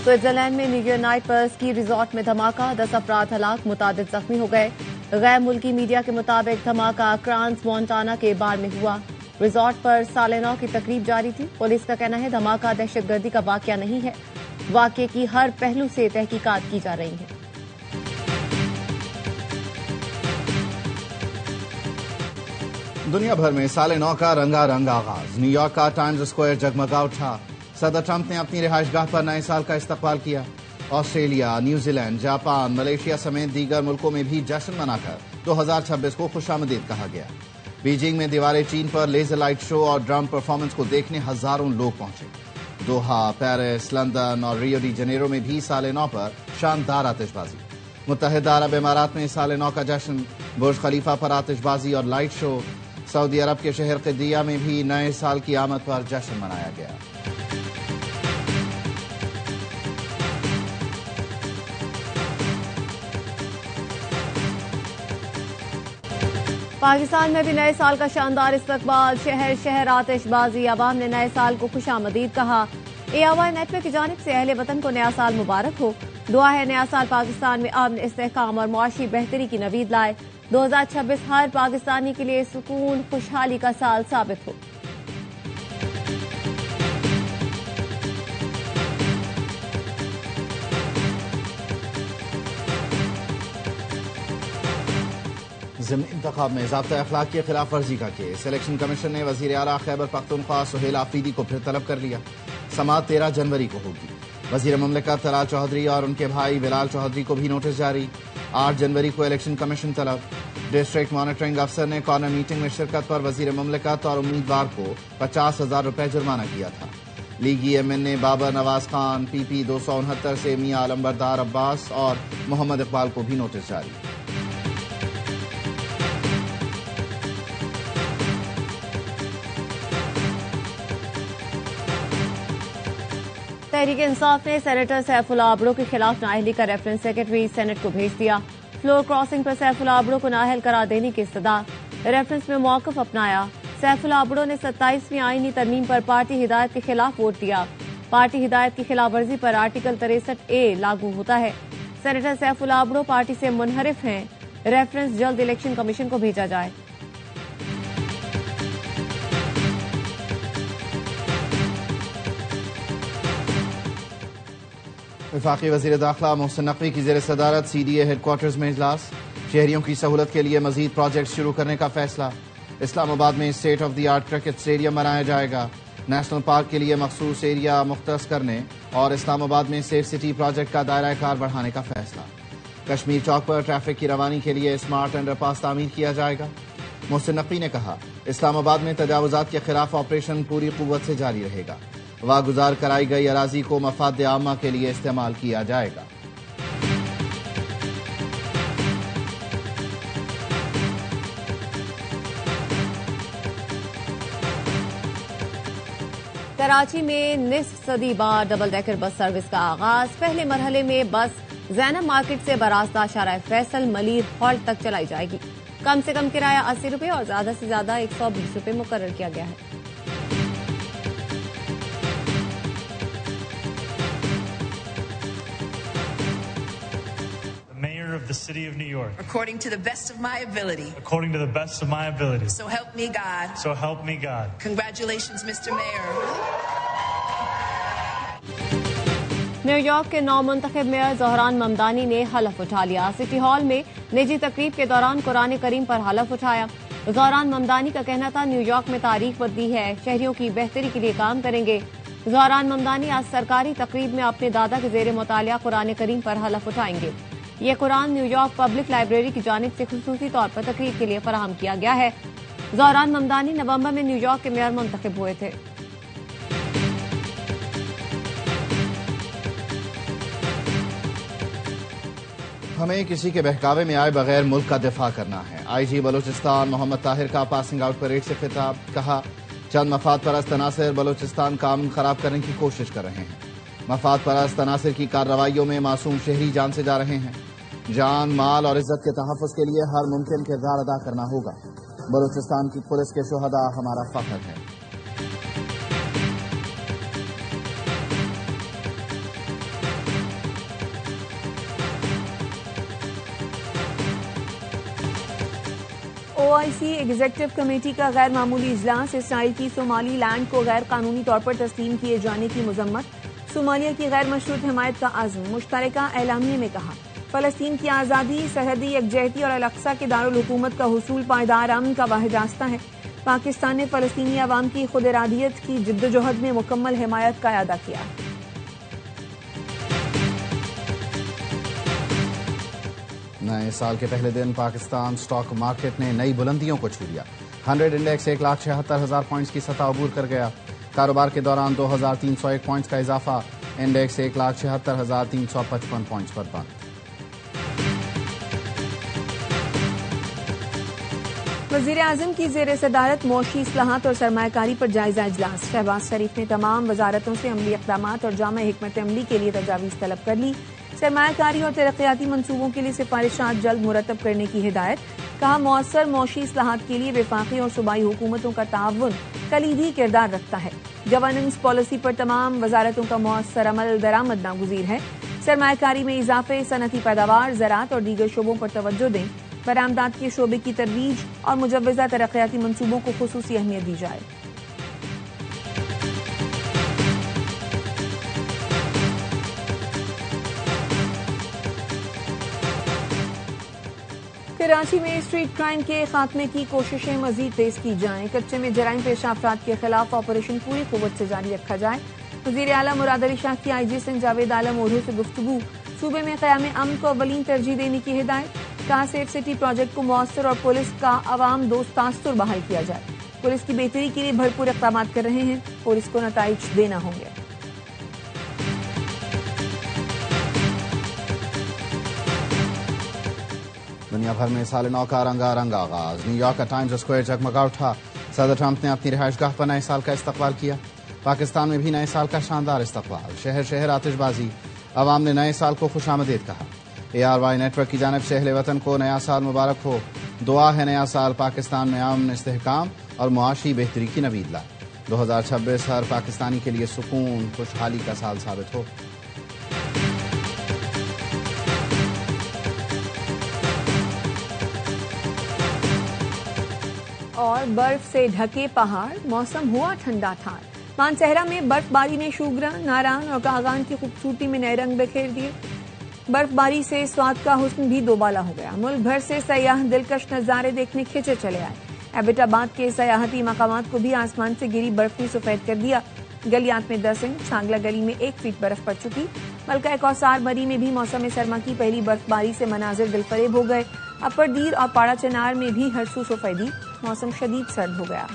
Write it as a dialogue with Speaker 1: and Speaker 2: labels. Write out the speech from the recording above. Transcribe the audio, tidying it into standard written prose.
Speaker 1: Switzerland میں new year night پر اسکی resort میں دھماکہ، 10 افراد ہلاک، متعدد زخمی ہو گئے۔ غیر ملکی میڈیا کے مطابق دھماکہ کرانس مونٹانا کے بار میں ہوا۔ ریزورٹ پر سال نو کی تقریب جاری تھی۔ پولیس کا کہنا ہے دھماکہ دہشت گردی کا واقعہ نہیں ہے۔ واقعے کی ہر پہلو سے تحقیقات کی جا رہی ہیں۔
Speaker 2: دنیا بھر میں سال نو کا رنگا رنگ آغاز، نیو یارک کا ٹائمز اسکوائر جگمگا اٹھا۔ صدر ٹرمپ نے اپنی رہائش گاہ پر نئے سال کا استقبال کیا۔ Australia, New Zealand, Japan, Malaysia سمیت دیگر ملکوں میں بھی جشن منا کر 2026 کو خوش آمدید کہا گیا۔ بیجنگ میں دیوار چین پر لیزر لائٹ شو اور ڈرم پرفارمنس کو دیکھنے ہزاروں لوگ پہنچے۔ دوحہ، پیرس، لندن اور ریو ڈی جنیرو میں بھی سال نو پر شاندار آتش بازی۔ متحدہ عرب امارات میں سال نو کا جشن، برج خلیفہ پر آتش بازی اور لائٹ شو۔ سعودی عرب کے شہر قدیہ میں بھی نئے سال کی آمد پر جشن منایا گیا۔
Speaker 1: پاکستان میں بھی نئے سال کا شاندار استقبال، شہر شہر آتش بازی، عوام نے نئے سال کو خوش آمدید کہا۔ AOI نیٹ ورک کی جانب سے اہل وطن کو نیا سال مبارک ہو۔ دعا ہے نیا سال پاکستان میں امن، استحکام اور معاشی بہتری کی نوید لائے۔ 2026 ہر پاکستانی کے لیے سکون، خوشحالی کا سال ثابت ہو۔
Speaker 2: ضمنی انتخاب میں ضابطۂ اخلاق کی خلاف ورزی کا کیس، الیکشن کمیشن نے وزیر اعلیٰ خیبر پختونخوا سہیل آفریدی کو پھر طلب کر لیا۔ سماعت 13 جنوری کو ہوگی۔ وزیر مملکت طلال چودھری اور ان کے بھائی بلال چودھری کو بھی نوٹس جاری۔ 8 جنوری کو الیکشن کمیشن طلب۔ ڈسٹرکٹ مانیٹرنگ افسر نے کارنر میٹنگ میں شرکت پر وزیر مملکت اور امیدوار کو 50,000 روپے جرمانہ کیا تھا۔ لیگی ایم این اے بابر نواز خان، PP 269 سے میاں علمبردار عباس اور محمد اقبال کو بھی نوٹس جاری۔
Speaker 1: تحریک انصاف نے سینیٹر سیف اللہ ابڑو کے خلاف نااہلی کا ریفرنس سیکرٹری سینٹ کو بھیج دیا۔ فلور کراسنگ پر سیف اللہ ابڑو کو نااہل قرار دینے کی استدعا، ریفرنس میں موقف اپنایا۔ سیف اللہ ابڑو نے 27ویں آئینی ترمیم پر پارٹی ہدایت کے خلاف ووٹ دیا۔ پارٹی ہدایت کی خلاف ورزی پر آرٹیکل 63A لاگو ہوتا ہے۔ سینیٹر سیف اللہ ابڑو پارٹی سے منحرف ہیں، ریفرنس جلد الیکشن کمیشن کو بھیجا جائے۔
Speaker 2: وفاقی وزیر داخلہ محسن نقوی کی زیر صدارت CDA ہیڈ کوارٹرز میں اجلاس، شہریوں کی سہولت کے لیے مزید پروجیکٹس شروع کرنے کا فیصلہ۔ اسلام آباد میں state of the art cricket stadium بنایا جائے گا۔ نیشنل پارک کے لیے مخصوص ایریا مختص کرنے اور اسلام آباد میں سیف سٹی پروجیکٹ کا دائرہ کار بڑھانے کا فیصلہ۔ کشمیر چوک پر ٹریفک کی روانی کے لیے اسمارٹ انڈر پاس تعمیر کیا جائے گا۔ محسن نقوی نے کہا اسلام آباد میں تجاوزات کے خلاف آپریشن پوری قوت سے جاری رہے گا۔ واگزار کرائی گئی اراضی کو مفاد عامہ کے لیے استعمال کیا جائے گا۔
Speaker 1: کراچی میں نصف صدی بعد ڈبل ڈیکر بس سروس کا آغاز۔ پہلے مرحلے میں بس زینب مارکیٹ سے براستہ شارع فیصل ملیر ہالٹ تک چلائی جائے گی۔ کم سے کم کرایہ 80 روپے اور زیادہ سے زیادہ 120 روپے مقرر کیا گیا ہے۔
Speaker 3: Of the city of New York.
Speaker 4: According to the best of my ability.
Speaker 3: According to the best of my ability.
Speaker 4: So help me God.
Speaker 3: So help me God.
Speaker 4: Congratulations, Mr. Mayor.
Speaker 1: New York کے نو منتخب mayor Dhahran Mamdani نے حلف اٹھا لیا۔ City hall میں نجی تقریب کے دوران قرآن کریم پر حلف اٹھایا۔ زہران ممدانی کا کہنا تھا نیو یارک میں تاریخ بدلی ہے، شہریوں کی بہتری کے لیے کام کریں گے۔ زہران ممدانی آج سرکاری تقریب میں اپنے دادا کے زیر مطالعہ قرآن کریم پر حلف اٹھائیں گے۔ یہ قرآن نیو یارک پبلک لائبریری کی جانب سے خصوصی طور پر تقریب کے لیے فراہم کیا گیا ہے۔ زہران ممدانی نومبر میں نیو یارک کے میئر منتخب ہوئے تھے۔
Speaker 2: ہمیں کسی کے بہکاوے میں آئے بغیر ملک کا دفاع کرنا ہے۔ IG بلوچستان محمد طاہر کا پاسنگ آؤٹ پریڈ سے خطاب، کہا چند مفاد پرست عناصر بلوچستان کا امن خراب کرنے کی کوشش کر رہے ہیں۔ مفاد پرست عناصر کی کارروائیوں میں معصوم شہری جان سے جا رہے ہیں۔ جان، مال اور عزت کے تحفظ کے لیے ہر ممکن کردار ادا کرنا ہوگا۔ بلوچستان کی پولیس کے شہداء ہمارا فخر ہے۔
Speaker 5: OIC ایگزیکٹو کمیٹی کا غیر معمولی اجلاس، اسرائیل کی صومالی لینڈ کو غیر قانونی طور پر تسلیم کیے جانے کی مذمت، صومالیہ کی غیر مشروط حمایت کا عزم، مشترکہ اعلامیے میں کہا فلسطین کی آزادی، سرحدی یکجہتی اور الاقصی کے دارالحکومت کا حصول پائیدار امن کا واحد راستہ ہے۔ پاکستان نے فلسطینی عوام کی خود ارادیت کی جدوجہد میں مکمل حمایت کا اعادہ کیا۔
Speaker 2: نئے سال کے پہلے دن پاکستان سٹاک مارکیٹ نے نئی بلندیوں کو چھو لیا۔ 100 انڈیکس 1,76,000 پوائنٹس کی سطح عبور کر گیا۔ کاروبار کے دوران 2,301 پوائنٹس کا اضافہ، انڈیکس 1,76,355 پوائنٹس پر بند۔
Speaker 5: وزیر اعظم کی زیر صدارت معاشی اصلاحات اور سرمایہ کاری پر جائزہ اجلاس، شہباز شریف نے تمام وزارتوں سے عملی اقدامات اور جامع حکمت عملی کے لیے تجاویز طلب کر لی۔ سرمایہ کاری اور ترقیاتی منصوبوں کے لیے سفارشات جلد مرتب کرنے کی ہدایت، کہا مؤثر معاشی اصلاحات کے لیے وفاقی اور صوبائی حکومتوں کا تعاون کلیدی کردار رکھتا ہے۔ گورننس پالیسی پر تمام وزارتوں کا مؤثر عمل درآمد ناگزیر ہے۔ سرمایہ کاری میں اضافے، صنعتی پیداوار، زراعت اور دیگر شعبوں پر توجہ دیں، برآمدات کے شعبے کی ترویج اور مجوزہ ترقیاتی منصوبوں کو خصوصی اہمیت دی جائے۔ کراچی میں اسٹریٹ کرائم کے خاتمے کی کوششیں مزید تیز کی جائیں، کچے میں جرائم پیشہ افراد کے خلاف آپریشن پوری قوت سے جاری رکھا جائے۔ وزیر اعلیٰ مراد علی شاہ کی IG سندھ جاوید عالم اوڈھو سے گفتگو، صوبے میں قیام امن کو اولین ترجیح دینے کی ہدایت، کہا سیف سٹی پروجیکٹ کو مؤثر اور پولیس کا عوام دوست تاثر بحال کیا جائے، پولیس کی بہتری کے لیے بھرپور اقدامات کر رہے ہیں، پولیس کو نتائج دینا ہوں گے۔
Speaker 2: دنیا بھر میں سال نو کا رنگا رنگ آغاز، نیو یارک کا ٹائمز اسکوائر جگمگا اٹھا، صدر ٹرمپ نے اپنی رہائش گاہ پر نئے سال کا استقبال کیا۔ پاکستان میں بھی نئے سال کا شاندار استقبال، شہر شہر آتش بازی، عوام نے نئے سال کو خوش آمدید کہا۔ ARY نیٹ ورک کی جانب سے اہل وطن کو نیا سال مبارک ہو، دعا ہے نیا سال پاکستان میں امن، استحکام اور معاشی بہتری کی نوید لائے۔ 2026 ہر پاکستانی کے لیے سکون، خوشحالی کا سال ثابت ہو۔
Speaker 5: اور برف سے ڈھکے پہاڑ، موسم ہوا ٹھنڈا ٹھار، مانسہرہ میں برف باری نے شوگرا، ناران اور کاغان کی خوبصورتی میں نئے رنگ بکھیر دیے۔ برف باری سے سوات کا حسن بھی دوبالا ہو گیا، ملک بھر سے سیاح دلکش نظارے دیکھنے کھنچے چلے آئے۔ ایبٹ آباد کے سیاحتی مقامات کو بھی آسمان سے گری برف نے سفید کر دیا۔ گلیات میں 10 انچ، چھانگلہ گلی میں 1 فٹ برف پڑ چکی۔ ملکہ کوثر مری میں بھی موسم سرما کی پہلی برف باری سے مناظر دلفریب ہو گئے۔ اپر دیر اور پاڑا چنار میں بھی ہرسو سفیدی، موسم شدید سرد ہو گیا۔